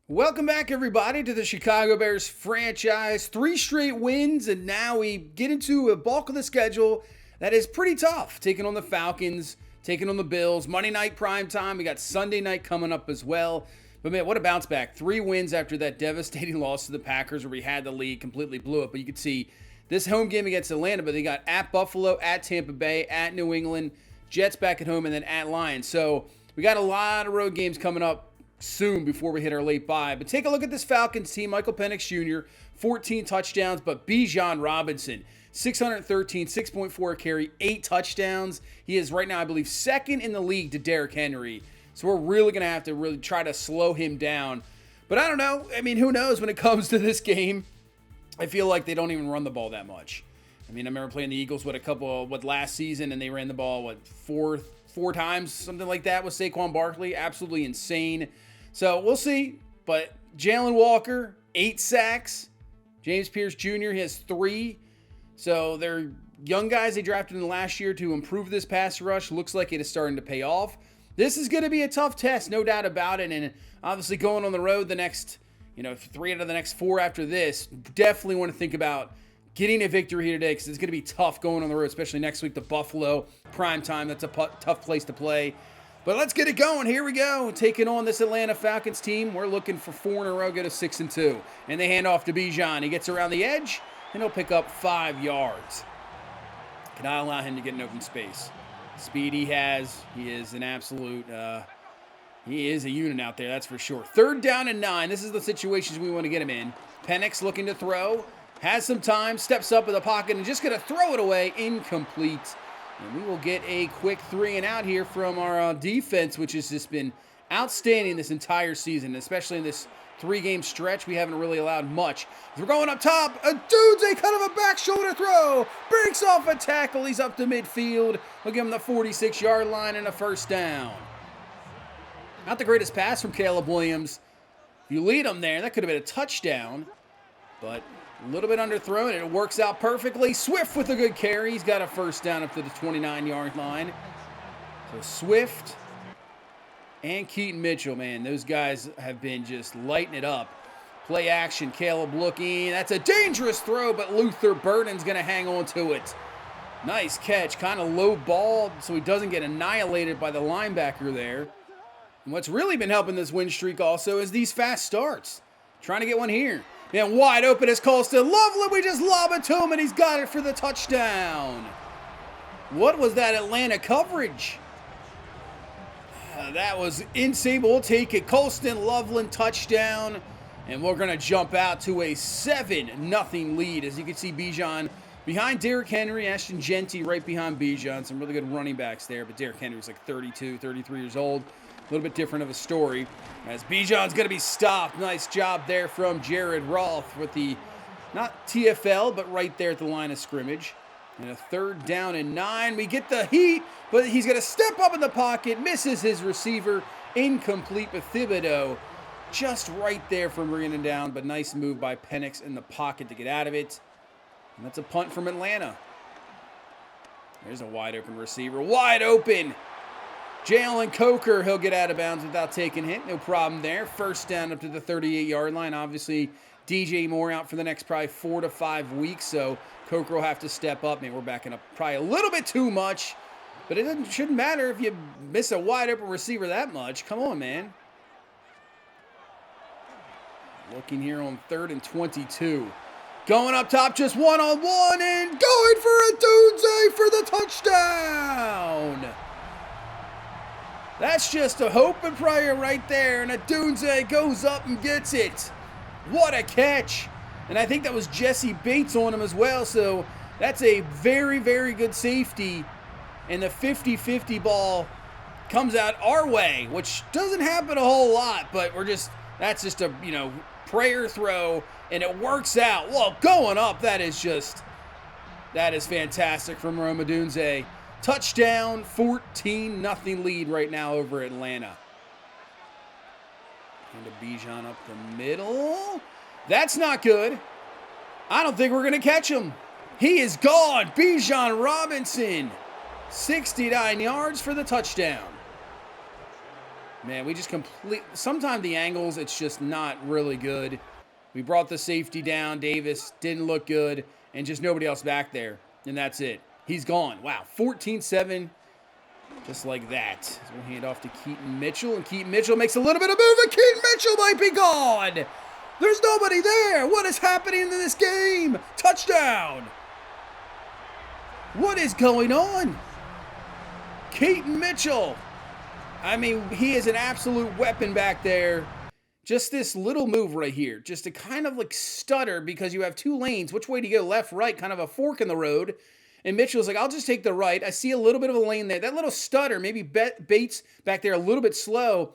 Welcome back, everybody, to the Chicago Bears franchise. 3 straight wins, and now we get into a bulk of the schedule that is pretty tough. Taking on the Falcons, taking on the Bills, Monday night prime time. We got Sunday night coming up as well. But man, what a bounce back. 3 wins after that devastating loss to the Packers where we had the lead, completely blew it. But you could see this home game against Atlanta, but they got at Buffalo, at Tampa Bay, at New England, Jets back at home, and then at Lions. So we got a lot of road games coming up soon before we hit our late bye. But take a look at this Falcons team. Michael Penix Jr., 14 touchdowns, but Bijan Robinson, 613, 6.4 carry, 8 touchdowns. He is right now, I believe, second in the league to Derrick Henry. So we're really going to have to really try to slow him down. But I don't know. I mean, who knows when it comes to this game? I feel like they don't even run the ball that much. I mean, I remember playing the Eagles last season, and they ran the ball, four times, something like that with Saquon Barkley. Absolutely insane. So we'll see. But Jalen Walker, 8 sacks. James Pierce Jr. has 3. So they're young guys they drafted in the last year to improve this pass rush. Looks like it is starting to pay off. This is going to be a tough test, no doubt about it. And obviously going on the road the next, 3 out of the next 4 after this, definitely want to think about getting a victory here today because it's going to be tough going on the road, especially next week to Buffalo, prime time. That's a tough place to play. But let's get it going. Here we go. Taking on this Atlanta Falcons team. We're looking for 4 in a row, get a 6-2. And they hand off to Bijan. He gets around the edge, and he'll pick up 5 yards. Cannot allow him to get an open space. Speed he has. He is an absolute, he is a unit out there, that's for sure. 3rd down and 9. This is the situations we want to get him in. Penix looking to throw. Has some time, steps up in the pocket, and just going to throw it away. Incomplete. And we will get a quick 3 and out here from our defense, which has just been outstanding this entire season, especially in this 3-game stretch. We haven't really allowed much. We're going up top. A kind of a back shoulder throw. Breaks off a tackle. He's up to midfield. We'll give him the 46-yard line and a 1st down. Not the greatest pass from Caleb Williams. If you lead him there, that could have been a touchdown, but a little bit underthrown, and it works out perfectly. Swift with a good carry. He's got a 1st down up to the 29-yard line. So Swift and Keaton Mitchell, man, those guys have been just lighting it up. Play action, Caleb looking. That's a dangerous throw, but Luther Burden's going to hang on to it. Nice catch, kind of low ball, so he doesn't get annihilated by the linebacker there. And what's really been helping this win streak also is these fast starts. Trying to get one here. Man, wide open is Colston. Loveland, we just lob it to him, and he's got it for the touchdown. What was that Atlanta coverage? That was insane, but we'll take it. Colston, Loveland, touchdown. And we're going to jump out to a 7-0 lead. As you can see, Bijan behind Derrick Henry, Ashton Genty right behind Bijan. Some really good running backs there, but Derrick Henry's like 32, 33 years old. A little bit different of a story. As Bijan's going to be stopped. Nice job there from Jared Roth with the, not TFL, but right there at the line of scrimmage. And a 3rd down and 9. We get the heat, but he's going to step up in the pocket. Misses his receiver. Incomplete, but Thibodeau just right there from bringing him down. But nice move by Penix in the pocket to get out of it. And that's a punt from Atlanta. There's a wide open receiver. Wide open. Jalen Coker, he'll get out of bounds without taking hit. No problem there. 1st down up to the 38-yard line. Obviously, DJ Moore out for the next probably 4 to 5 weeks, so Coker will have to step up. Man, we're backing up probably a little bit too much, but it shouldn't matter if you miss a wide open receiver that much. Come on, man. Looking here on 3rd and 22. Going up top, just one-on-one, and going for a Dunze for the touchdown. That's just a hope and prayer right there, and Adunze goes up and gets it. What a catch. And I think that was Jesse Bates on him as well, so that's a very, very good safety. And the 50-50 ball comes out our way, which doesn't happen a whole lot, but that's just a, prayer throw, and it works out. Well, going up, that is fantastic from Rome Odunze. Touchdown, 14-0 lead right now over Atlanta. And a Bijan up the middle. That's not good. I don't think we're going to catch him. He is gone. Bijan Robinson, 69 yards for the touchdown. Man, we just sometimes the angles, it's just not really good. We brought the safety down. Davis didn't look good, and just nobody else back there. And that's it. He's gone. Wow, 14-7, just like that. So we'll hand off to Keaton Mitchell, and Keaton Mitchell makes a little bit of move, and Keaton Mitchell might be gone. There's nobody there. What is happening in this game? Touchdown. What is going on? Keaton Mitchell. I mean, he is an absolute weapon back there. Just this little move right here, just to kind of like stutter because you have two lanes. Which way do you go? Left, right, kind of a fork in the road. And Mitchell's like, I'll just take the right. I see a little bit of a lane there. That little stutter, maybe Bates back there a little bit slow.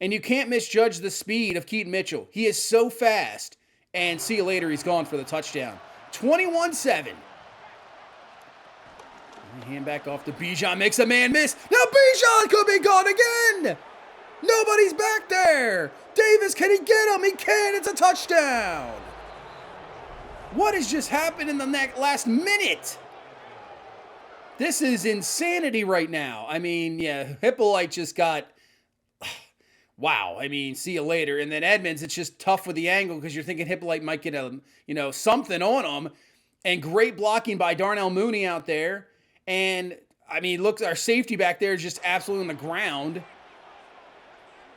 And you can't misjudge the speed of Keaton Mitchell. He is so fast. And see you later, he's gone for the touchdown. 21-7. Hand back off to Bijan, makes a man miss. Now Bijan could be gone again. Nobody's back there. Davis, can he get him? He can. It's a touchdown. What has just happened in the last minute? This is insanity right now. I mean, yeah, Hippolyte just got, wow. I mean, see you later. And then Edmonds, it's just tough with the angle because you're thinking Hippolyte might get something on him. And great blocking by Darnell Mooney out there. And, I mean, look, our safety back there is just absolutely on the ground.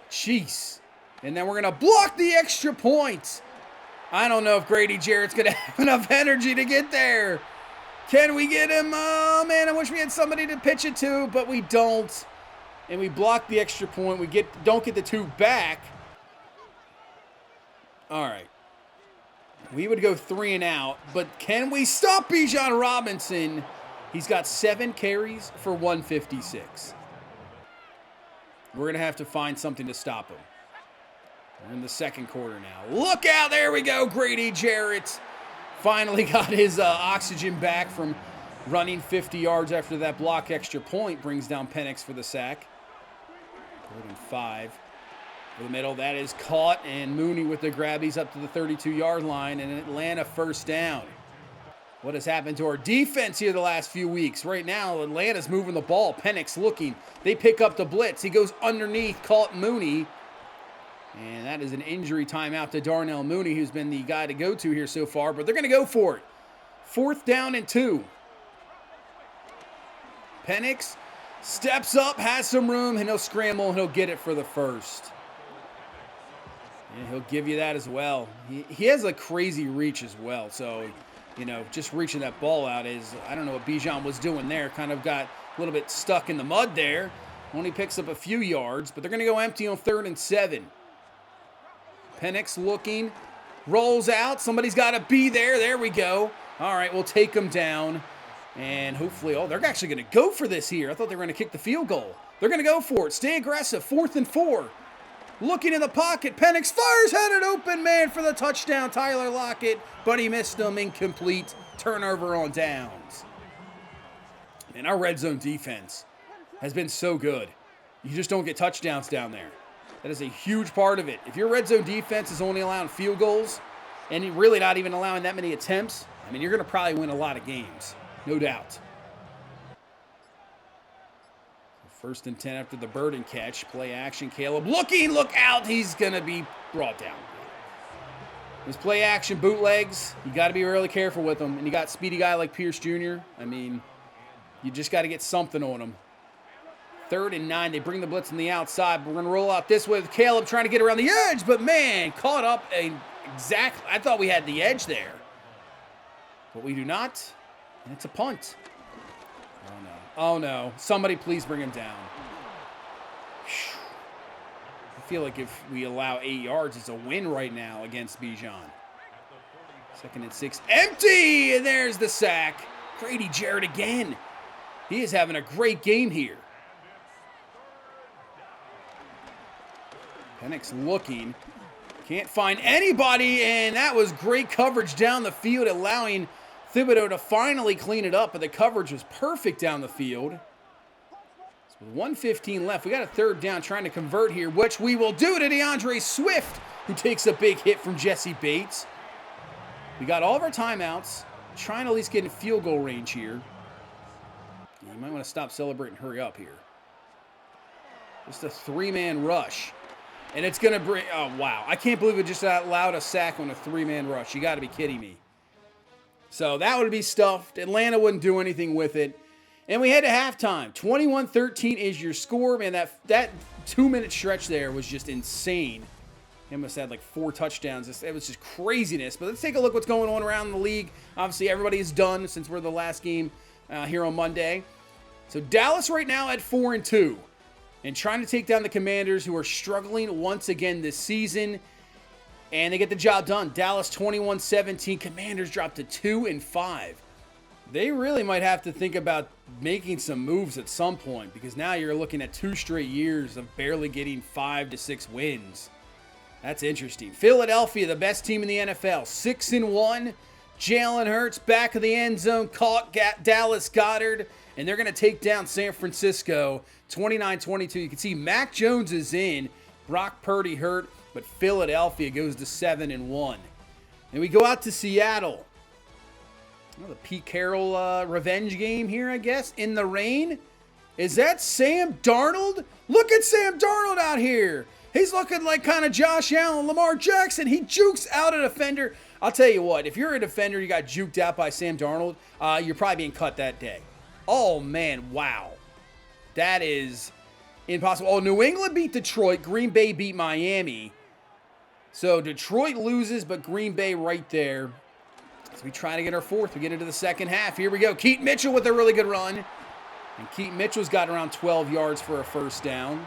Jeez. And then we're going to block the extra point. I don't know if Grady Jarrett's going to have enough energy to get there. Can we get him? Oh, man, I wish we had somebody to pitch it to, but we don't. And we block the extra point. We don't get the two back. All right. We would go 3 and out, but can we stop Bijan Robinson? He's got 7 carries for 156. We're going to have to find something to stop him. We're in the second quarter now. Look out. There we go. Grady Jarrett finally got his oxygen back from running 50 yards after that block extra point. Brings down Penix for the sack. 3rd and 5. For the middle. That is caught. And Mooney with the grab. He's up to the 32-yard line. And Atlanta first down. What has happened to our defense here the last few weeks? Right now, Atlanta's moving the ball. Penix looking. They pick up the blitz. He goes underneath, caught Mooney. And that is an injury timeout to Darnell Mooney, who's been the guy to go to here so far. But they're going to go for it. 4th down and 2. Penix steps up, has some room, and he'll scramble, and he'll get it for the first. And he'll give you that as well. He has a crazy reach as well, so... just reaching that ball out is, I don't know what Bijan was doing there. Kind of got a little bit stuck in the mud there. Only picks up a few yards, but they're going to go empty on 3rd and 7. Penix looking, rolls out. Somebody's got to be there. There we go. All right, we'll take them down. And hopefully, they're actually going to go for this here. I thought they were going to kick the field goal. They're going to go for it. Stay aggressive. 4th and 4. Looking in the pocket, Penix fires, had an open man for the touchdown, Tyler Lockett, but he missed him, incomplete, turnover on downs. And our red zone defense has been so good. You just don't get touchdowns down there. That is a huge part of it. If your red zone defense is only allowing field goals, and you're really not even allowing that many attempts, I mean, you're going to probably win a lot of games, no doubt. 1st and 10 after the Burden catch. Play action. Caleb looking. Look out. He's going to be brought down. These play action bootlegs, you got to be really careful with them. And you got speedy guy like Pierce Jr. I mean, you just got to get something on him. 3rd and 9. They bring the blitz on the outside. But we're going to roll out this way with Caleb trying to get around the edge. But, man, caught up exactly. I thought we had the edge there. But we do not. And it's a punt. Oh, no. Oh, no. Somebody please bring him down. I feel like if we allow 8 yards, it's a win right now against Bijan. 2nd and 6. Empty! And there's the sack. Grady Jarrett again. He is having a great game here. Penix looking. Can't find anybody, and that was great coverage down the field, allowing Thibodeau to finally clean it up, but the coverage was perfect down the field. So with 1:15 left, we got a 3rd down trying to convert here, which we will do to DeAndre Swift, who takes a big hit from Jesse Bates. We got all of our timeouts, trying to at least get in field goal range here. You might want to stop celebrating and hurry up here. Just a three-man rush. And it's going to bring... Oh, wow. I can't believe it just allowed a sack on a three-man rush. You got to be kidding me. So that would be stuffed. Atlanta wouldn't do anything with it. And we head to halftime. 21-13 is your score. Man, that 2-minute stretch there was just insane. He must have had like 4 touchdowns. It was just craziness. But let's take a look what's going on around the league. Obviously, everybody is done since we're the last game here on Monday. So Dallas right now at 4-2. And trying to take down the Commanders, who are struggling once again this season. And they get the job done. Dallas 21-17. Commanders drop to 2-5. They really might have to think about making some moves at some point, because now you're looking at 2 straight years of barely getting 5 to 6 wins. That's interesting. Philadelphia, the best team in the NFL, 6-1. Jalen Hurts back of the end zone, caught Dallas Goedert, and they're going to take down San Francisco 29-22. You can see Mac Jones is in, Brock Purdy hurt, but Philadelphia goes to 7-1. And we go out to Seattle. Oh, the Pete Carroll revenge game here, I guess, in the rain. Is that Sam Darnold? Look at Sam Darnold out here. He's looking like kind of Josh Allen, Lamar Jackson. He jukes out a defender. I'll tell you what, if you're a defender, you got juked out by Sam Darnold, you're probably being cut that day. Oh, man, wow. That is impossible. Oh, New England beat Detroit. Green Bay beat Miami. So Detroit loses, but Green Bay right there. So we try to get our 4th. We get into the second half. Here we go. Keaton Mitchell with a really good run. And Keaton Mitchell's got around 12 yards for a first down.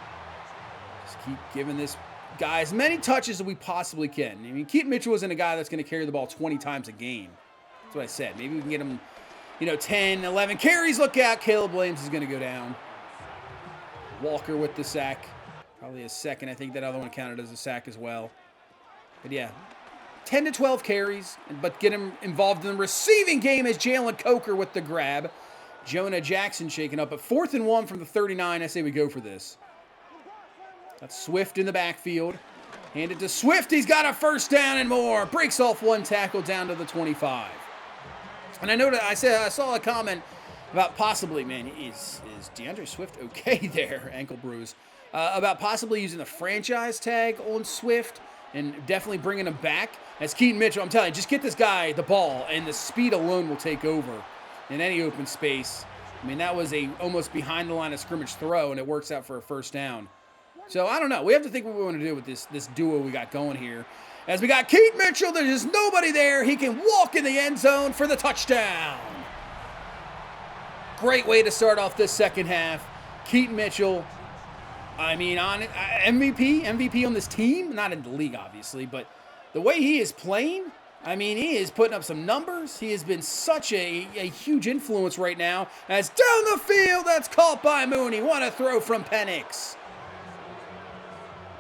Just keep giving this guy as many touches as we possibly can. I mean, Keaton Mitchell isn't a guy that's going to carry the ball 20 times a game. That's what I said. Maybe we can get him, 10, 11 carries. Look out. Caleb Williams is going to go down. Walker with the sack. Probably a second. I think that other one counted as a sack as well. But yeah, 10 to 12 carries, but get him involved in the receiving game as Jalen Coker with the grab. Jonah Jackson shaking up. But 4th-1 from the 39. I say we go for this. That's Swift in the backfield. Hand it to Swift. He's got a first down and more. Breaks off 1 tackle down to the 25. And I know that I saw a comment about possibly, man, is DeAndre Swift okay there? Ankle bruise. About possibly using the franchise tag on Swift and definitely bringing him back. As Keaton Mitchell, I'm telling you, just get this guy the ball, and the speed alone will take over in any open space. I mean, that was a almost behind the line of scrimmage throw, and it works out for a first down. So, I don't know. We have to think what we want to do with this duo we got going here. As we got Keaton Mitchell, there's just nobody there. He can walk in the end zone for the touchdown. Great way to start off this second half. Keaton Mitchell, I mean, on MVP on this team. Not in the league, obviously, but the way he is playing, I mean, he is putting up some numbers. He has been such a huge influence right now. As down the field, that's caught by Mooney. What a throw from Penix.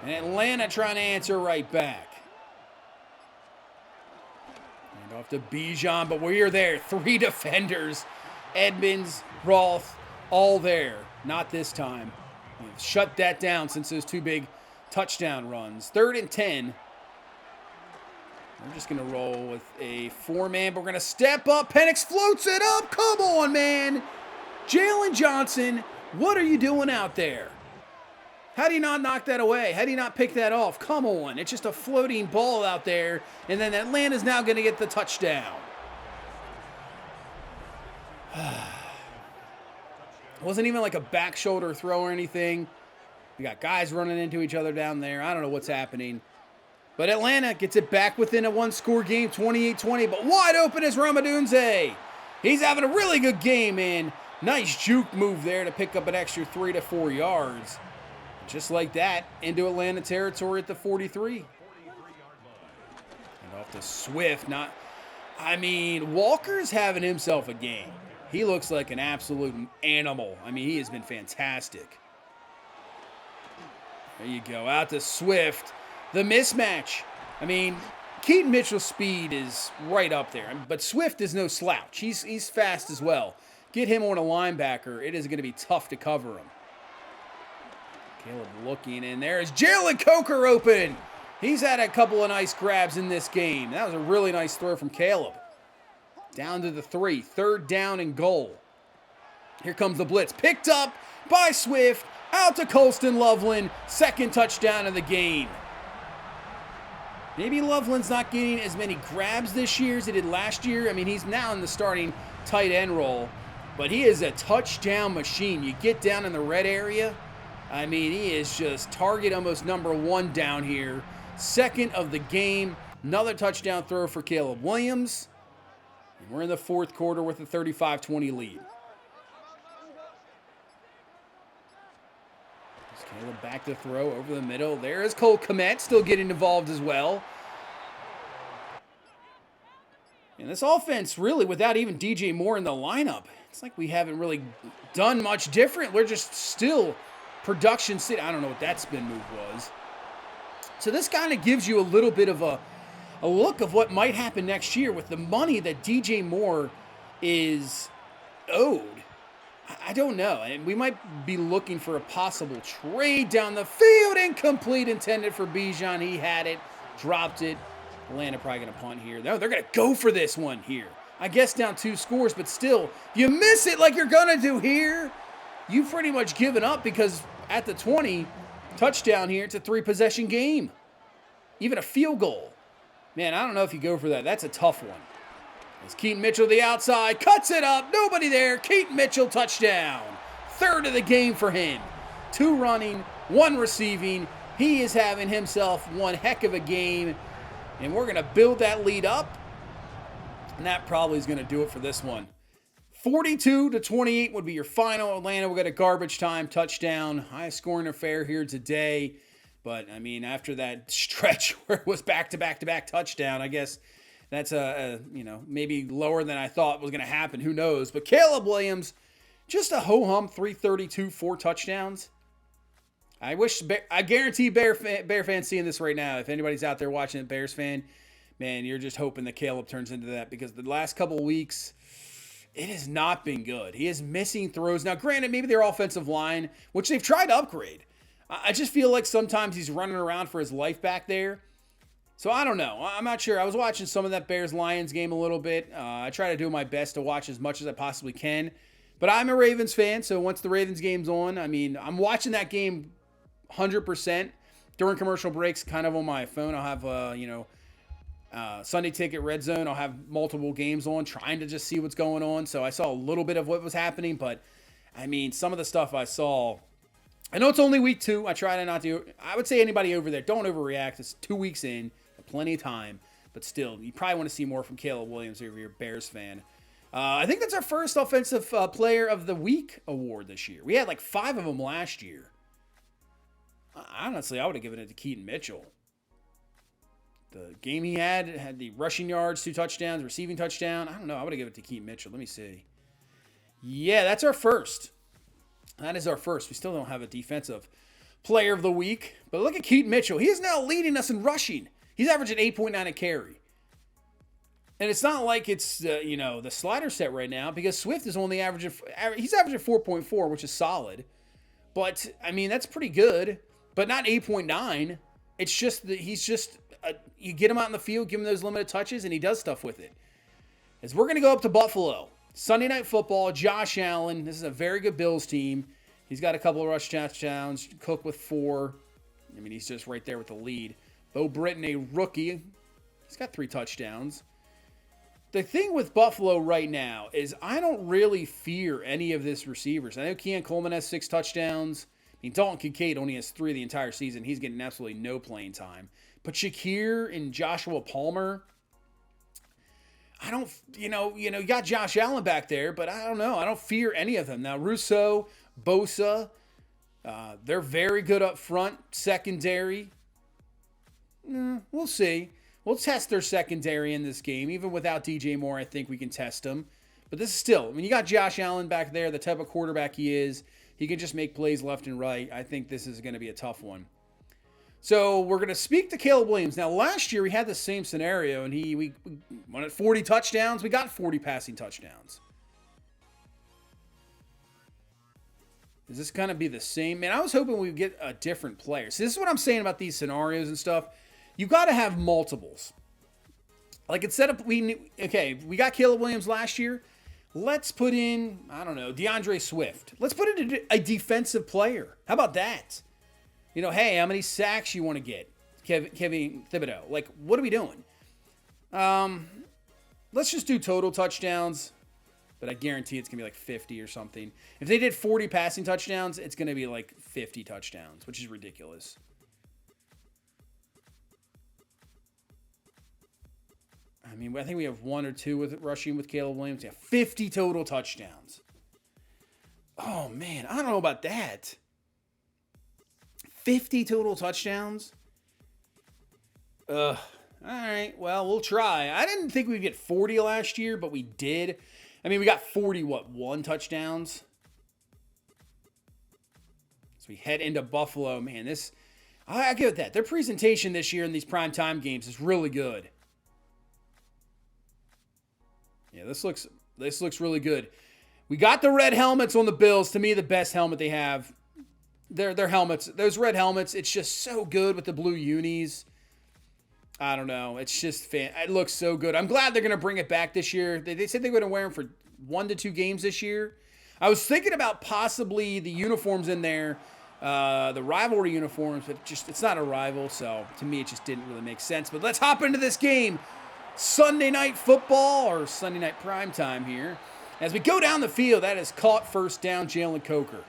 And Atlanta trying to answer right back. And off to Bijan, but we are there. 3 defenders. Edmonds, Roth, all there. Not this time. We've shut that down since those 2 big touchdown runs. 3rd and 10. We're just going to roll with a 4-man, but we're going to step up. Penix floats it up. Come on, man. Jalen Johnson, what are you doing out there? How do you not knock that away? How do you not pick that off? Come on. It's just a floating ball out there, and then Atlanta's now going to get the touchdown. It wasn't even like a back shoulder throw or anything. We got guys running into each other down there. I don't know what's happening. But Atlanta gets it back within a 1-score game, 28-20. But wide open is Ramadunze. He's having a really good game, man. Nice juke move there to pick up an extra 3 to 4 yards. Just like that, into Atlanta territory at the 43. And off to Swift. Walker's having himself a game. He looks like an absolute animal. I mean, he has been fantastic. There you go. Out to Swift. The mismatch. I mean, Keaton Mitchell's speed is right up there. But Swift is no slouch. He's fast as well. Get him on a linebacker. It is going to be tough to cover him. Caleb looking in there. Is Jalen Coker open? He's had a couple of nice grabs in this game. That was a really nice throw from Caleb. Down to the 3. 3rd down and goal. Here comes the blitz. Picked up by Swift. Out to Colston Loveland. Second touchdown of the game. Maybe Loveland's not getting as many grabs this year as he did last year. I mean, he's now in the starting tight end role, but he is a touchdown machine. You get down in the red area, I mean, he is just target almost #1 down here. Second of the game. Another touchdown throw for Caleb Williams. And we're in the fourth quarter with a 35-20 lead. Caleb back to throw over the middle. There is Cole Kmet still getting involved as well. And this offense, really, without even DJ Moore in the lineup, it's like we haven't really done much different. We're just still production city. I don't know what that spin move was. So this kind of gives you a little bit of a look of what might happen next year with the money that DJ Moore is owed. I don't know. And we might be looking for a possible trade down the field. Incomplete, intended for Bijan. He had it, dropped it. Atlanta probably going to punt here. No, they're going to go for this one here. I guess down 2 scores, but still, you miss it like you're going to do here. You've pretty much given up because at the 20, touchdown here, it's a 3-possession game. Even a field goal. Man, I don't know if you go for that. That's a tough one. As Keaton Mitchell the outside, cuts it up, nobody there. Keaton Mitchell touchdown. Third of the game for him. 2 running, 1 receiving. He is having himself one heck of a game. And we're going to build that lead up. And that probably is going to do it for this one. 42-28 would be your final. Atlanta will get a garbage time touchdown. Highest scoring affair here today. But, I mean, after that stretch where it was back-to-back-to-back touchdown, I guess that's maybe lower than I thought was going to happen. Who knows? But Caleb Williams, just a ho-hum 332, 4 touchdowns. I guarantee Bear fans seeing this right now. If anybody's out there watching a Bears fan, man, you're just hoping that Caleb turns into that because the last couple of weeks, it has not been good. He is missing throws. Now, granted, maybe their offensive line, which they've tried to upgrade. I just feel like sometimes he's running around for his life back there. So I don't know. I'm not sure. I was watching some of that Bears-Lions game a little bit. I try to do my best to watch as much as I possibly can. But I'm a Ravens fan, so once the Ravens game's on, I mean, I'm watching that game 100% during commercial breaks, kind of on my phone. I'll have, Sunday Ticket Red Zone. I'll have multiple games on, trying to just see what's going on. So I saw a little bit of what was happening, but, I mean, some of the stuff I saw, I know it's only week 2. I try to not do. I would say anybody over there, don't overreact. It's 2 weeks in, plenty of time. But still, you probably want to see more from Caleb Williams if you're a Bears fan. I think that's our first Offensive Player of the Week award this year. We had like 5 of them last year. Honestly, I would have given it to Keaton Mitchell. The game he had the rushing yards, 2 touchdowns, receiving touchdown. I don't know. I would have given it to Keaton Mitchell. Let me see. Yeah, that's our first. That is our first. We still don't have a Defensive Player of the Week. But look at Keaton Mitchell. He is now leading us in rushing. He's averaging 8.9 a carry. And it's not like it's, the slider set right now because Swift is only averaging, he's averaging 4.4, which is solid. But, I mean, that's pretty good. But not 8.9. It's just that he's just, you get him out in the field, give him those limited touches, and he does stuff with it. As we're going to go up to Buffalo. Sunday Night Football, Josh Allen. This is a very good Bills team. He's got a couple of rush touchdowns. Cook with 4. I mean, he's just right there with the lead. Bo Britton, a rookie. He's got 3 touchdowns. The thing with Buffalo right now is I don't really fear any of this receivers. I know Keon Coleman has 6 touchdowns. I mean, Dalton Kincaid only has 3 the entire season. He's getting absolutely no playing time. But Shakir and Joshua Palmer, I don't, you got Josh Allen back there, but I don't know. I don't fear any of them. Now, Rousseau, Bosa, they're very good up front. Secondary, we'll see. We'll test their secondary in this game. Even without DJ Moore, I think we can test them. But this is still, I mean, you got Josh Allen back there, the type of quarterback he is. He can just make plays left and right. I think this is going to be a tough one. So we're going to speak to Caleb Williams. Now, last year we had the same scenario, and we won at 40 touchdowns. We got 40 passing touchdowns. Is this going to be the same? Man, I was hoping we'd get a different player. So this is what I'm saying about these scenarios and stuff. You got to have multiples. Like instead of we got Caleb Williams last year. Let's put in, I don't know, DeAndre Swift. Let's put in a defensive player. How about that? You know, hey, how many sacks you want to get? Kevin Thibodeau. Like, what are we doing? Let's just do total touchdowns. But I guarantee it's going to be like 50 or something. If they did 40 passing touchdowns, it's going to be like 50 touchdowns, which is ridiculous. I mean, I think we have 1 or 2 with rushing with Caleb Williams. Yeah, 50 total touchdowns. Oh, man. I don't know about that. 50 total touchdowns? All right. Well, we'll try. I didn't think we'd get 40 last year, but we did. I mean, we got 41 touchdowns? So we head into Buffalo. Man, I give it that. Their presentation this year in these primetime games is really good. Yeah, this looks really good. We got the red helmets on the Bills. To me, the best helmet they have. Their helmets. Those red helmets, it's just so good with the blue unis. I don't know. It's just it looks so good. I'm glad they're going to bring it back this year. They said they're going to wear them for 1 to 2 games this year. I was thinking about possibly the uniforms in there, the rivalry uniforms, but it's not a rival, so to me it just didn't really make sense. But let's hop into this game. Sunday night football, or Sunday night primetime here. As we go down the field, that is caught first down, Jalen Coker.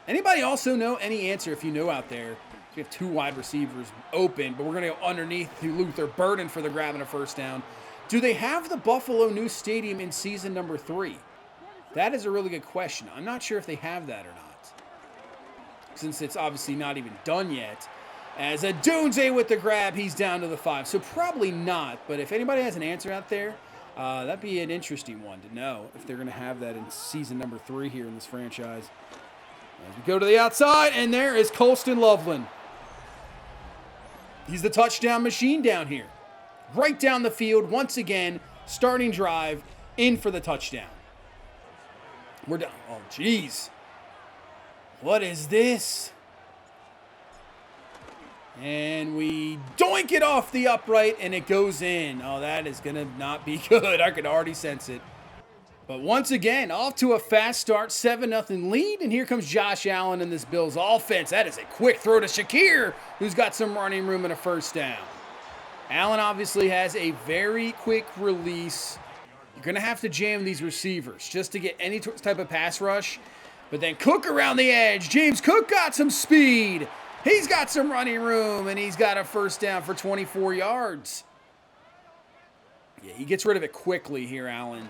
Anybody also know any answer, if you know out there? We have 2 wide receivers open, but we're going to go underneath to Luther Burden for the grab and a first down. Do they have the Buffalo new stadium in season number 3? That is a really good question. I'm not sure if they have that or not, since it's obviously not even done yet. As Adunze with the grab, he's down to the 5. So probably not, but if anybody has an answer out there, that'd be an interesting one to know if they're going to have that in season number 3 here in this franchise. As we go to the outside, and there is Colston Loveland. He's the touchdown machine down here. Right down the field, once again, starting drive, in for the touchdown. We're down. Oh, jeez. What is this? And we doink it off the upright, and it goes in. Oh, that is going to not be good. I could already sense it. But once again, off to a fast start, 7-0 lead, and here comes Josh Allen in this Bills offense. That is a quick throw to Shakir, who's got some running room and a first down. Allen obviously has a very quick release. You're going to have to jam these receivers just to get any type of pass rush. But then Cook around the edge. James Cook got some speed. He's got some running room, and he's got a first down for 24 yards. Yeah, he gets rid of it quickly here, Allen.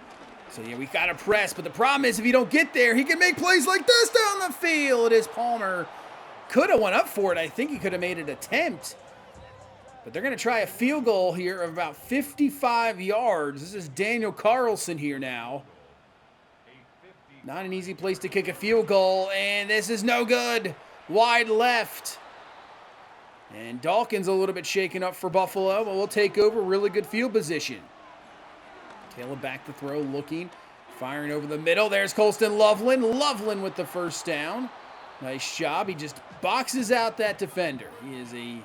So, yeah, we got to press. But the problem is if you don't get there, he can make plays like this down the field. As Palmer could have went up for it. I think he could have made an attempt. But they're going to try a field goal here of about 55 yards. This is Daniel Carlson here now. Not an easy place to kick a field goal. And this is no good. Wide left. And Dawkins a little bit shaken up for Buffalo, but we'll take over. Really good field position. Caleb back to throw, looking, firing over the middle. There's Colston Loveland. Loveland with the first down. Nice job. He just boxes out that defender. He is a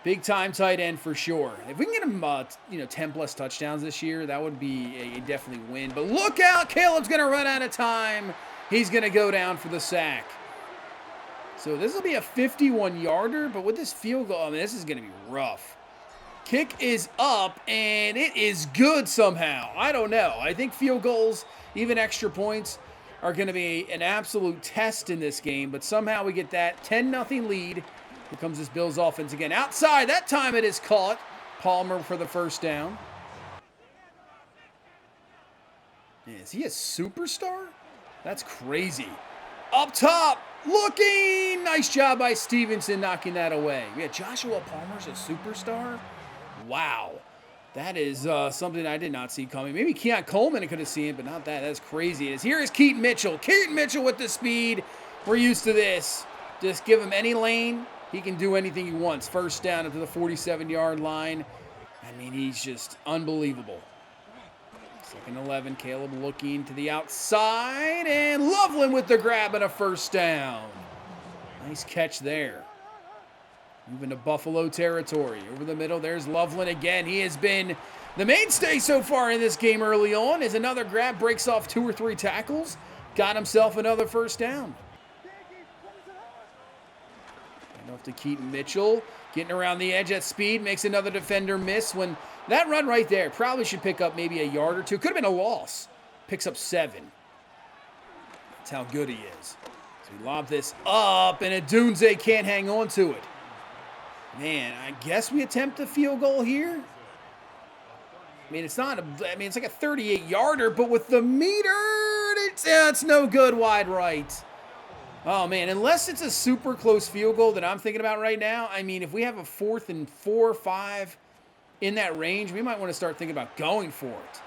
big-time tight end for sure. If we can get him, 10-plus touchdowns this year, that would be a definitely win. But look out. Caleb's going to run out of time. He's going to go down for the sack. So this will be a 51-yarder, but with this field goal, this is going to be rough. Kick is up, and it is good somehow. I don't know. I think field goals, even extra points, are going to be an absolute test in this game, but somehow we get that 10-0 lead. Here comes this Bills offense again. Outside, that time it is caught. Palmer for the first down. Is he a superstar? That's crazy. Up top. Looking! Nice job by Stevenson knocking that away. Yeah, Joshua Palmer's a superstar? Wow. That is something I did not see coming. Maybe Keon Coleman could have seen it, but not that. That's crazy. Here is Keaton Mitchell. Keaton Mitchell with the speed. We're used to this. Just give him any lane. He can do anything he wants. First down up to the 47-yard line. I mean, he's just unbelievable. Second 11, Caleb looking to the outside, and Loveland with the grab and a first down. Nice catch there. Moving to Buffalo territory. Over the middle, there's Loveland again. He has been the mainstay so far in this game early on. As another grab, breaks off 2 or 3 tackles. Got himself another first down. And off to Keaton Mitchell. Getting around the edge at speed. Makes another defender miss. When that run right there probably should pick up maybe a yard or 2. Could have been a loss. Picks up 7. That's how good he is. So he lobbed this up, and Adunze can't hang on to it. Man, I guess we attempt a field goal here. I mean, it's not it's like a 38-yarder, but with the meter, it's no good wide right. Oh, man, unless it's a super close field goal that I'm thinking about right now, I mean, if we have a 4th and 4 or 5 in that range, we might want to start thinking about going for it.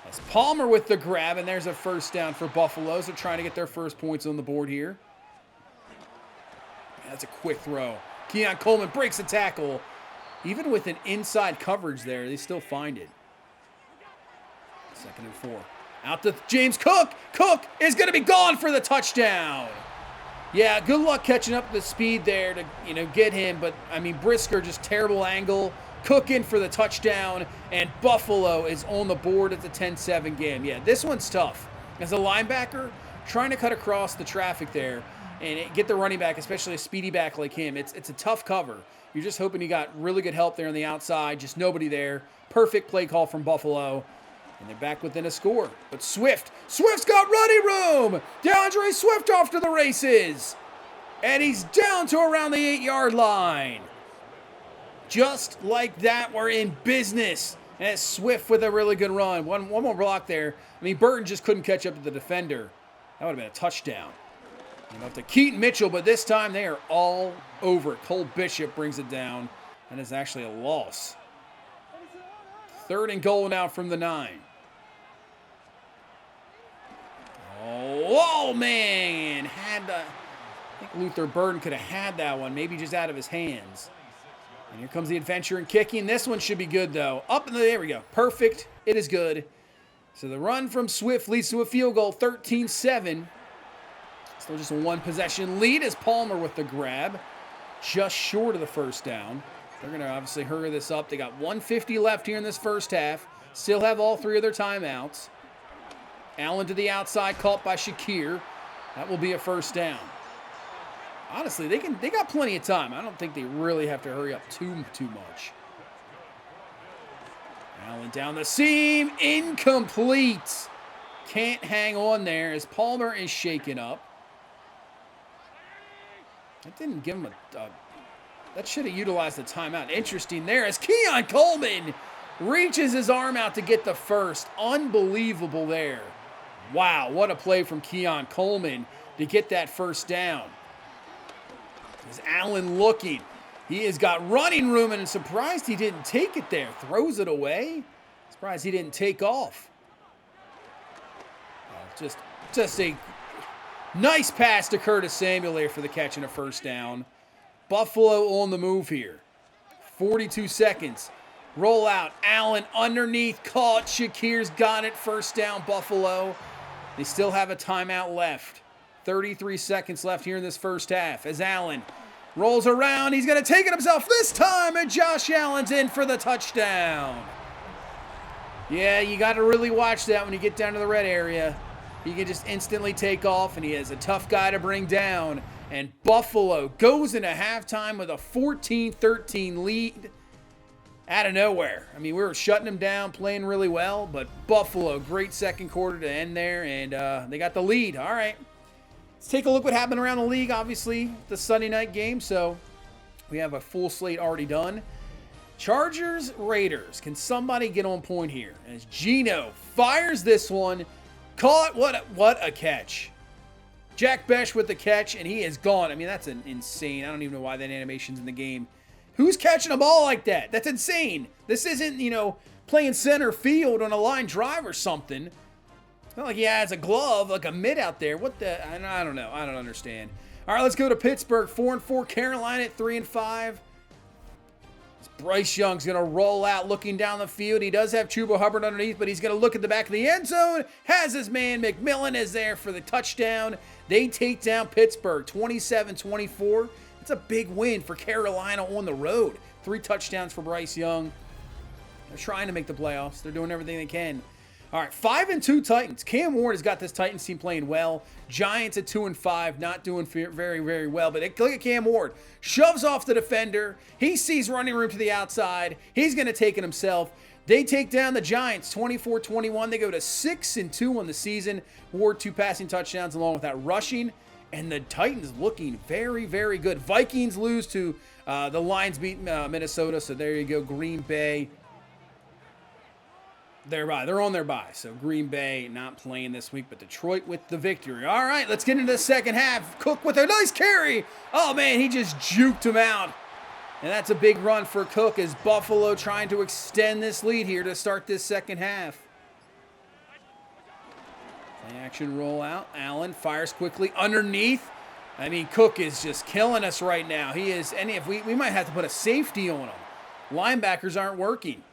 That's Palmer with the grab, and there's a first down for Buffalo. So trying to get their first points on the board here. That's a quick throw. Keon Coleman breaks a tackle. Even with an inside coverage there, they still find it. 2nd and 4. Out to James Cook. Cook is going to be gone for the touchdown. Yeah, good luck catching up the speed there to, get him. But, I mean, Brisker, just terrible angle. Cook in for the touchdown. And Buffalo is on the board at the 10-7 game. Yeah, this one's tough. As a linebacker, trying to cut across the traffic there and get the running back, especially a speedy back like him, it's a tough cover. You're just hoping you got really good help there on the outside. Just nobody there. Perfect play call from Buffalo. And they're back within a score. But Swift's got running room. DeAndre Swift off to the races. And he's down to around the 8-yard line. Just like that, we're in business. And it's Swift with a really good run. One more block there. I mean, Burton just couldn't catch up to the defender. That would have been a touchdown. And up to Keaton Mitchell, but this time they are all over it. Cole Bishop brings it down. And it's actually a loss. 3rd and goal now from the 9. Oh, man. I think Luther Burden could have had that one, maybe just out of his hands. And here comes the adventure in kicking. This one should be good, though. There we go. Perfect. It is good. So the run from Swift leads to a field goal, 13-7. Still just a 1-possession lead as Palmer with the grab. Just short of the first down. They're going to obviously hurry this up. They got 1:50 left here in this first half. Still have all 3 of their timeouts. Allen to the outside, caught by Shakir. That will be a first down. Honestly, they got plenty of time. I don't think they really have to hurry up too much. Allen down the seam, incomplete. Can't hang on there as Palmer is shaken up. That didn't give him that should have utilized the timeout. Interesting there as Keon Coleman reaches his arm out to get the first. Unbelievable there. Wow, what a play from Keon Coleman to get that first down. Is Allen looking? He has got running room, and I'm surprised he didn't take it there. Throws it away. Surprised he didn't take off. Just a nice pass to Curtis Samuel there for the catch and a first down. Buffalo on the move here. 42 seconds. Roll out. Allen underneath. Caught. Shakir's got it. First down, Buffalo. They still have a timeout left. 33 seconds left here in this first half as Allen rolls around. He's going to take it himself this time, and Josh Allen's in for the touchdown. Yeah, you got to really watch that when you get down to the red area. He can just instantly take off, and he is a tough guy to bring down. And Buffalo goes into halftime with a 14-13 lead out of nowhere. I mean, we were shutting them down, playing really well, but Buffalo, great second quarter to end there, and they got the lead. All right. Let's take a look what happened around the league. Obviously, the Sunday night game, so we have a full slate already done. Chargers, Raiders. Can somebody get on point here? As Geno fires this one. Caught. What a catch. Jack Besh with the catch, and he is gone. I mean, that's insane. I don't even know why that animation's in the game. Who's catching a ball like that? That's insane. This isn't, playing center field on a line drive or something. It's not like he has a glove, like a mitt out there. What the? I don't know. I don't understand. All right, let's go to Pittsburgh. 4-4. Carolina at 3-5. Bryce Young's going to roll out looking down the field. He does have Chuba Hubbard underneath, but he's going to look at the back of the end zone. Has his man. McMillan is there for the touchdown. They take down Pittsburgh 27-24. It's a big win for Carolina on the road. 3 touchdowns for Bryce Young. They're trying to make the playoffs. They're doing everything they can. All right, 5-2 Titans. Cam Ward has got this Titans team playing well. Giants at 2-5, not doing very, very well. But look at Cam Ward. Shoves off the defender. He sees running room to the outside. He's going to take it himself. They take down the Giants 24-21. They go to 6-2 on the season. Ward 2 passing touchdowns along with that rushing. And the Titans looking very, very good. Vikings lose to the Lions beat Minnesota. So there you go, Green Bay. They're on their bye. So Green Bay not playing this week, but Detroit with the victory. All right, let's get into the second half. Cook with a nice carry. Oh, man, he just juked him out. And that's a big run for Cook as Buffalo trying to extend this lead here to start this second half. Play action rollout. Allen fires quickly underneath. I mean, Cook is just killing us right now. He is, and if we might have to put a safety on him. Linebackers aren't working.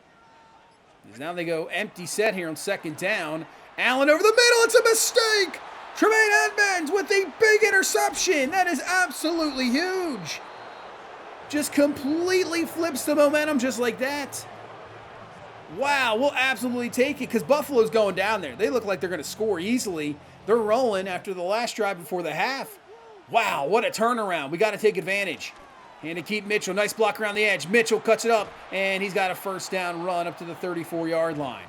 Now they go empty set here on second down. Allen over the middle. It's a mistake. Tremaine Edmonds with a big interception. That is absolutely huge. Just completely flips the momentum just like that. Wow, we'll absolutely take it because Buffalo's going down there. They look like they're going to score easily. They're rolling after the last drive before the half. Wow, what a turnaround. We got to take advantage. And to keep Mitchell, nice block around the edge. Mitchell cuts it up, and he's got a first down run up to the 34-yard line.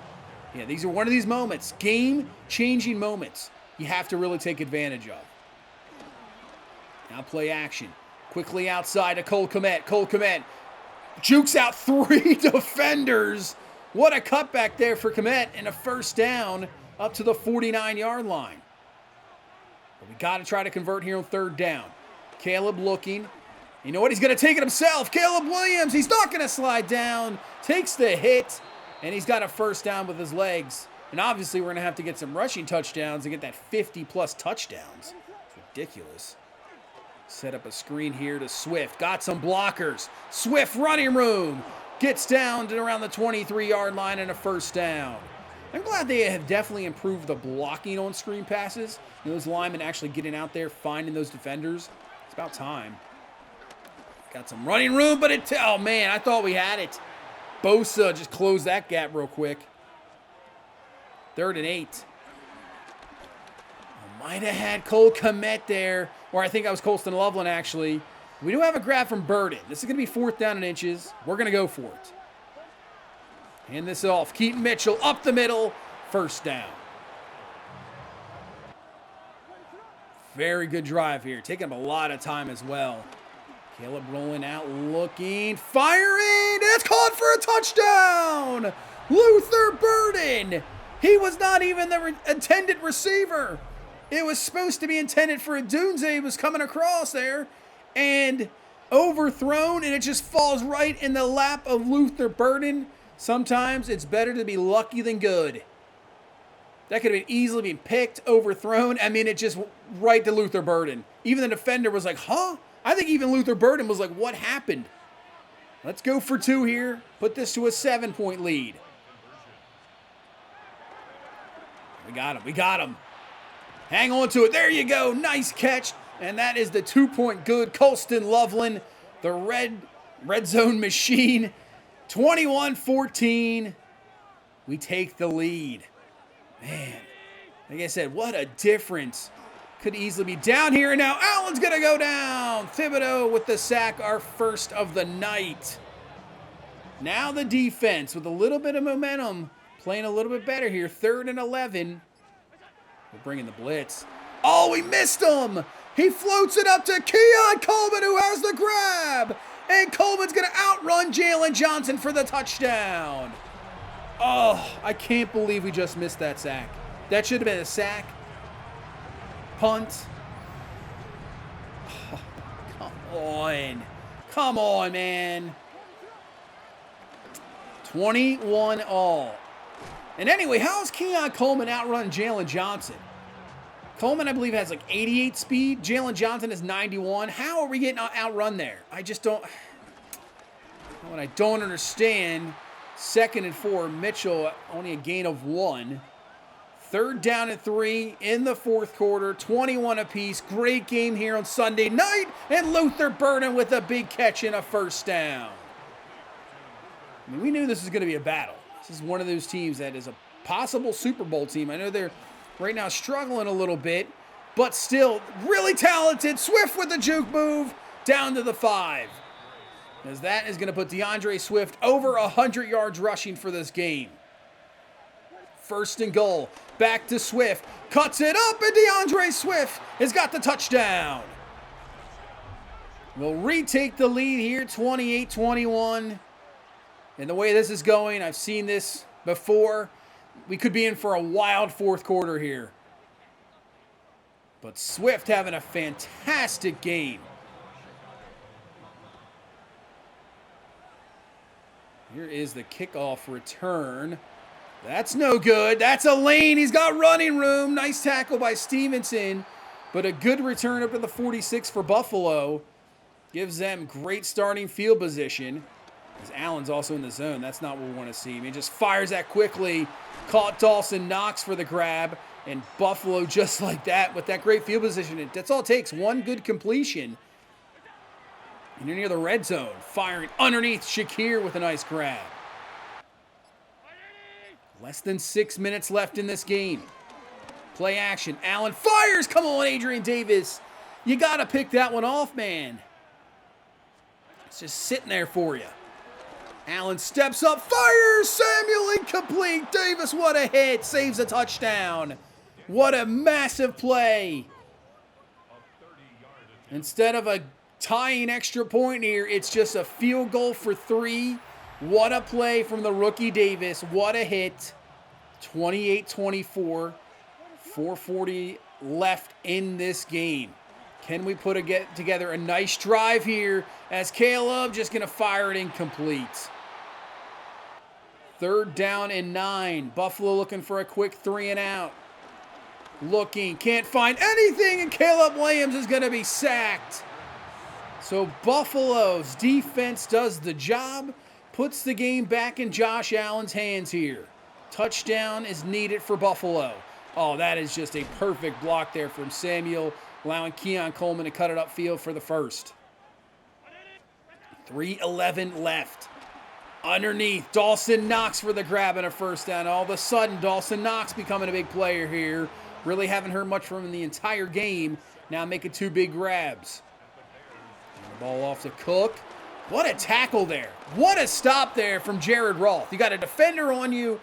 Yeah, these are one of these moments, game-changing moments, you have to really take advantage of. Now play action. Quickly outside to Cole Kmet. Cole Kmet jukes out 3 defenders. What a cutback there for Kmet, and a first down up to the 49-yard line. But we got to try to convert here on third down. Caleb looking. You know what? He's going to take it himself. Caleb Williams, he's not going to slide down. Takes the hit, and he's got a first down with his legs. And obviously, we're going to have to get some rushing touchdowns to get that 50-plus touchdowns. It's ridiculous. Set up a screen here to Swift. Got some blockers. Swift running room. Gets down to around the 23-yard line and a first down. I'm glad they have definitely improved the blocking on screen passes. You know, those linemen actually getting out there, finding those defenders. It's about time. Got some running room, but oh man, I thought we had it. Bosa just closed that gap real quick. 3rd and 8. I might have had Cole Kmet there, or I think I was Colston Loveland actually. We do have a grab from Burden. This is going to be 4th down and inches. We're going to go for it. Hand this off. Keaton Mitchell up the middle. First down. Very good drive here. Taking up a lot of time as well. Caleb rolling out, looking, firing. It's caught for a touchdown. Luther Burden. He was not even the intended receiver. It was supposed to be intended for a Dunze. He was coming across there and overthrown, and it just falls right in the lap of Luther Burden. Sometimes it's better to be lucky than good. That could have been easily been picked, overthrown. I mean, it just right to Luther Burden. Even the defender was like, huh? I think even Luther Burden was like, what happened? Let's go for 2 here. Put this to a 7-point lead. We got him. We got him. Hang on to it. There you go. Nice catch. And that is the 2-point good. Colston Loveland, the red zone machine. 21-14. We take the lead. Man, like I said, what a difference. Could easily be down here, and now Allen's going to go down. Thibodeau with the sack, our first of the night. Now the defense with a little bit of momentum, playing a little bit better here. 3rd and 11. We're bringing the blitz. Oh, we missed him. He floats it up to Keon Coleman, who has the grab. And Coleman's going to outrun Jalen Johnson for the touchdown. Oh, I can't believe we just missed that sack. That should have been a sack. Punt. Oh, come on. Come on, man. 21 all. And anyway, how is Keon Coleman outrunning Jalen Johnson? Coleman, I believe, has like 88 speed. Jalen Johnson is 91. How are we getting outrun there? I just don't. What I don't understand. 2nd and 4. Mitchell only a gain of 1. Third down and 3 in the fourth quarter, 21 apiece. Great game here on Sunday night, and Luther Burden with a big catch and a first down. I mean, we knew this was going to be a battle. This is one of those teams that is a possible Super Bowl team. I know they're right now struggling a little bit, but still really talented. Swift with the juke move down to the 5. As that is going to put DeAndre Swift over 100 yards rushing for this game. First and goal. Back to Swift. Cuts it up, and DeAndre Swift has got the touchdown. We'll retake the lead here, 28-21. And the way this is going, I've seen this before. We could be in for a wild fourth quarter here. But Swift having a fantastic game. Here is the kickoff return. That's no good. That's a lane. He's got running room. Nice tackle by Stevenson. But a good return up to the 46 for Buffalo. Gives them great starting field position. As Allen's also in the zone. That's not what we want to see. I mean, he just fires that quickly. Caught Dawson Knox for the grab. And Buffalo just like that with that great field position. That's all it takes. One good completion. And you're near the red zone. Firing underneath Shakir with a nice grab. Less than 6 minutes left in this game. Play action. Allen fires. Come on, Adrian Davis. You got to pick that one off, man. It's just sitting there for you. Allen steps up. Fires. Samuel incomplete. Davis, what a hit. Saves a touchdown. What a massive play. Instead of a tying extra point here, it's just a field goal for 3. What a play from the rookie Davis. What a hit. 28-24. 4:40 left in this game. Can we get together a nice drive here as Caleb just going to fire it incomplete. Third down and 9. Buffalo looking for a quick 3 and out. Looking, can't find anything, and Caleb Williams is going to be sacked. So Buffalo's defense does the job. Puts the game back in Josh Allen's hands here. Touchdown is needed for Buffalo. Oh, that is just a perfect block there from Samuel, allowing Keon Coleman to cut it upfield for the first. 3:11 left. Underneath, Dawson Knox for the grab and a first down. All of a sudden, Dawson Knox becoming a big player here. Really haven't heard much from him the entire game. Now making 2 big grabs. And the ball off to Cook. What a tackle there. What a stop there from Jared Roth. You got a defender on you.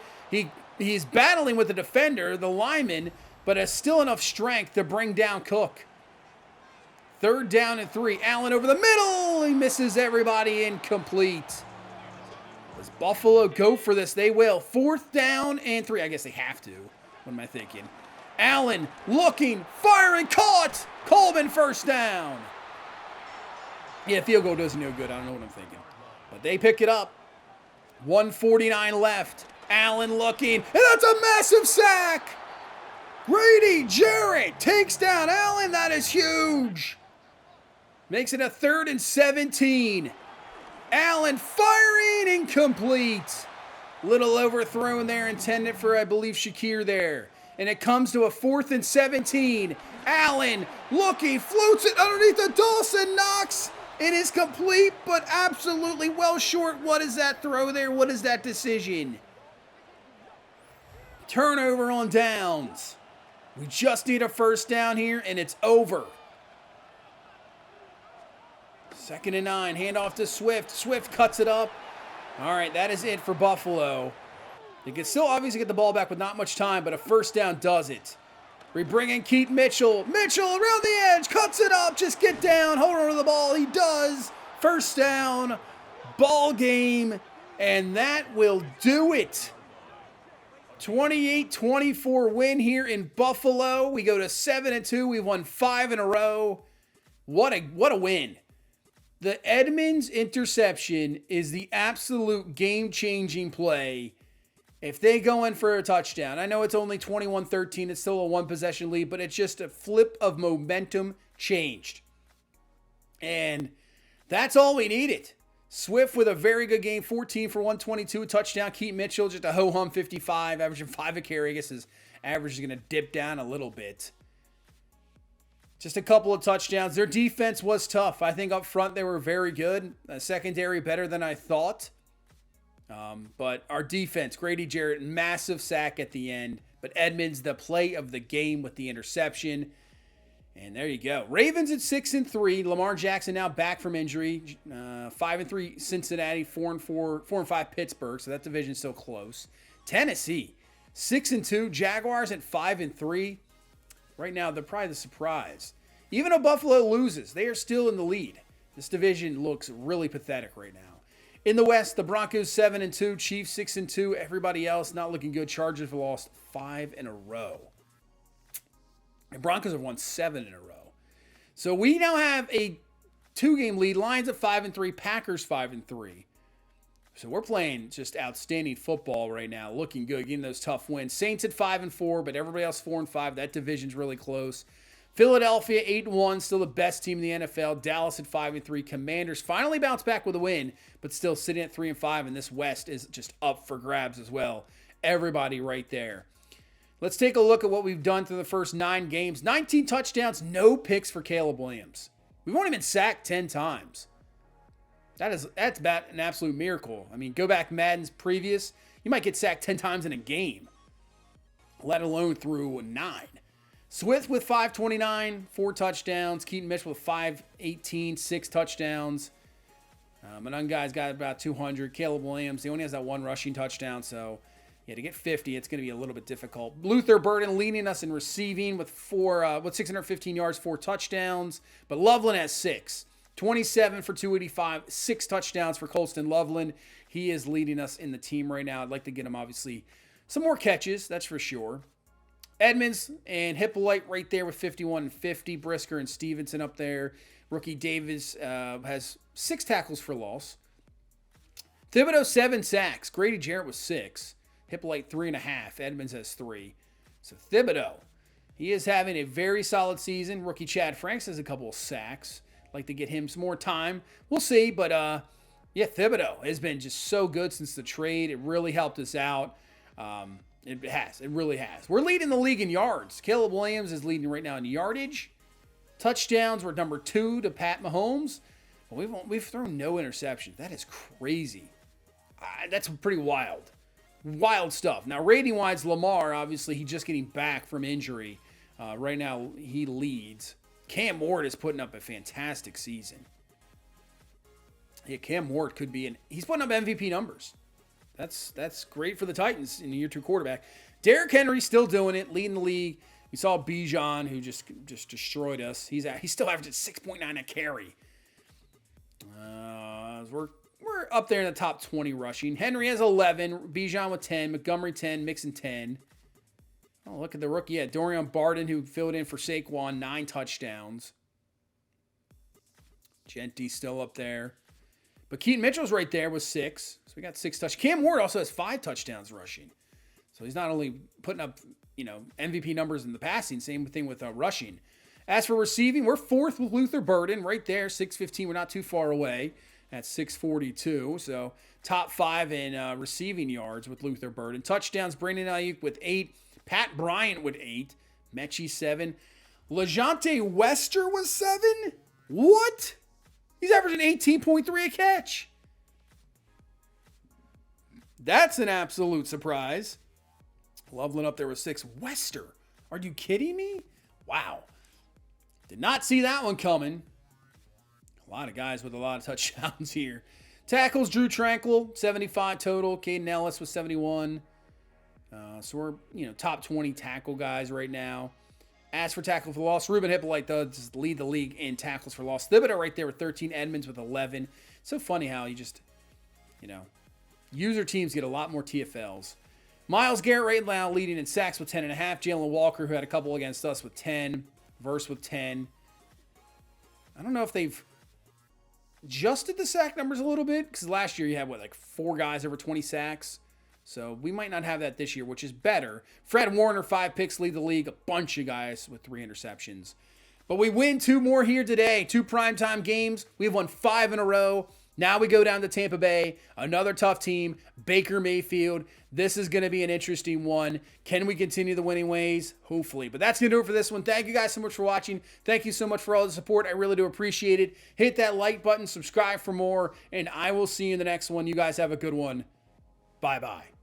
He's battling with the defender, the lineman, but has still enough strength to bring down Cook. Third down and 3. Allen over the middle. He misses everybody. Incomplete. Does Buffalo go for this? They will. Fourth down and 3. I guess they have to. What am I thinking? Allen looking, firing, caught. Coleman first down. Yeah, field goal doesn't no good. I don't know what I'm thinking. But they pick it up. 1:49 left. Allen looking, and that's a massive sack. Grady Jarrett takes down Allen. That is huge. Makes it a 3rd and 17. Allen firing, incomplete. Little overthrown there, intended for, I believe, Shakir there. And it comes to a 4th and 17. Allen looking, floats it underneath the Dawson Knox. It is complete, but absolutely well short. What is that throw there? What is that decision? Turnover on downs. We just need a first down here, and it's over. 2nd and 9. Handoff to Swift. Swift cuts it up. All right, that is it for Buffalo. They can still obviously get the ball back with not much time, but a first down does it. We bring in Keith Mitchell. Mitchell around the edge, cuts it up. Just get down, hold on to the ball. He does. First down, ball game, and that will do it. 28-24 win here in Buffalo. We go to 7-2. We've won 5 in a row. What a win. The Edmonds interception is the absolute game-changing play. If they go in for a touchdown, I know it's only 21-13. It's still a 1-possession lead, but it's just a flip of momentum changed. And that's all we needed. Swift with a very good game, 14 for 122, touchdown. Keith Mitchell, just a ho-hum 55, averaging 5 a carry. I guess his Average is going to dip down a little bit. Just a couple of touchdowns. Their defense was tough. I think up front they were very good. Secondary better than I thought. But our defense, Grady Jarrett, massive sack at the end. But Edmonds, the play of the game with the interception. And there you go. Ravens at 6-3. Lamar Jackson now back from injury. 5-3 Cincinnati, 4-5 Pittsburgh. So that division's still close. Tennessee, 6-2. Jaguars at 5-3. Right now, they're probably the surprise. Even though Buffalo loses, they are still in the lead. This division looks really pathetic right now. In the West, the Broncos 7-2, Chiefs 6-2. Everybody else not looking good. Chargers have lost 5 in a row. The Broncos have won 7 in a row. So we now have a 2-game lead. Lions at 5-3, Packers 5-3. So we're playing just outstanding football right now. Looking good, getting those tough wins. Saints at 5-4, but everybody else 4-5. That division's really close. Philadelphia 8-1, still the best team in the NFL. Dallas at 5-3. Commanders finally bounced back with a win, but still sitting at 3-5. And this West is just up for grabs as well. Everybody right there. Let's take a look at what we've done through the first 9 games. 19 touchdowns, no picks for Caleb Williams. We've only been sacked 10 times. That's an absolute miracle. I mean, go back Madden's previous, you might get sacked 10 times in a game, let alone through 9. Swift with 529, 4 touchdowns. Keaton Mitchell with 518, 6 touchdowns. Another guy's got about 200. Caleb Williams, he only has that 1 rushing touchdown, so yeah, to get 50, it's going to be a little bit difficult. Luther Burden leading us in receiving with 615 yards, 4 touchdowns. But Loveland has 6. 27 for 285, 6 touchdowns for Colston Loveland. He is leading us in the team right now. I'd like to get him, obviously, some more catches, that's for sure. Edmonds and Hippolyte right there with 51 and 50. Brisker and Stevenson up there. Rookie Davis has 6 tackles for loss. Thibodeau, 7 sacks. Grady Jarrett was 6. Hippolyte, 3.5. Edmonds has 3. So Thibodeau, he is having a very solid season. Rookie Chad Franks has a couple of sacks. Like to get him some more time. We'll see, but yeah, Thibodeau has been just so good since the trade. It really helped us out. It really has. We're leading the league in yards. Caleb Williams is leading right now in yardage. Touchdowns, we're number 2 to Pat Mahomes. We've thrown no interceptions. That is crazy. That's pretty wild. Wild stuff. Now, rating-wise, Lamar, obviously, he's just getting back from injury. Right now, he leads. Cam Ward is putting up a fantastic season. Yeah, Cam Ward could be he's putting up MVP numbers. That's great for the Titans in the year 2 quarterback. Derrick Henry still doing it, leading the league. We saw Bijan, who just destroyed us. He's still averaging 6.9 a carry. We're up there in the top 20 rushing. Henry has 11, Bijan with 10, Montgomery 10, Mixon 10. Oh, look at the rookie. Yeah, Dorian Barden, who filled in for Saquon, 9 touchdowns. Genty still up there. But Keaton Mitchell's right there with 6. So we got 6 touchdowns. Cam Ward also has 5 touchdowns rushing. So he's not only putting up, MVP numbers in the passing, same thing with rushing. As for receiving, we're 4th with Luther Burden right there, 615. We're not too far away at 642. So top 5 in receiving yards with Luther Burden. Touchdowns, Brandon Ayuk with 8. Pat Bryant with 8. Mechie 7. LeJounte Wester was 7? What? He's averaging 18.3 a catch. That's an absolute surprise. Loveland up there with 6. Wester, are you kidding me? Wow. Did not see that one coming. A lot of guys with a lot of touchdowns here. Tackles, Drew Tranquil, 75 total. Caden Ellis with 71. So we're, top 20 tackle guys right now. As for tackle for loss, Ruben Hippolyte does lead the league in tackles for loss. Thibodeau right there with 13. Edmonds with 11. So funny how you just, user teams get a lot more TFLs. Myles Garrett right now leading in sacks with 10.5. Jalen Walker, who had a couple against us, with 10. Verse with 10. I don't know if they've adjusted the sack numbers a little bit, because last year you had, 4 guys over 20 sacks. So we might not have that this year, which is better. Fred Warner, 5 picks, lead the league. A bunch of guys with 3 interceptions. But we win 2 more here today. 2 primetime games. We've won 5 in a row. Now we go down to Tampa Bay, another tough team, Baker Mayfield. This is going to be an interesting one. Can we continue the winning ways? Hopefully. But that's going to do it for this one. Thank you guys so much for watching. Thank you so much for all the support. I really do appreciate it. Hit that like button, subscribe for more, and I will see you in the next one. You guys have a good one. Bye-bye.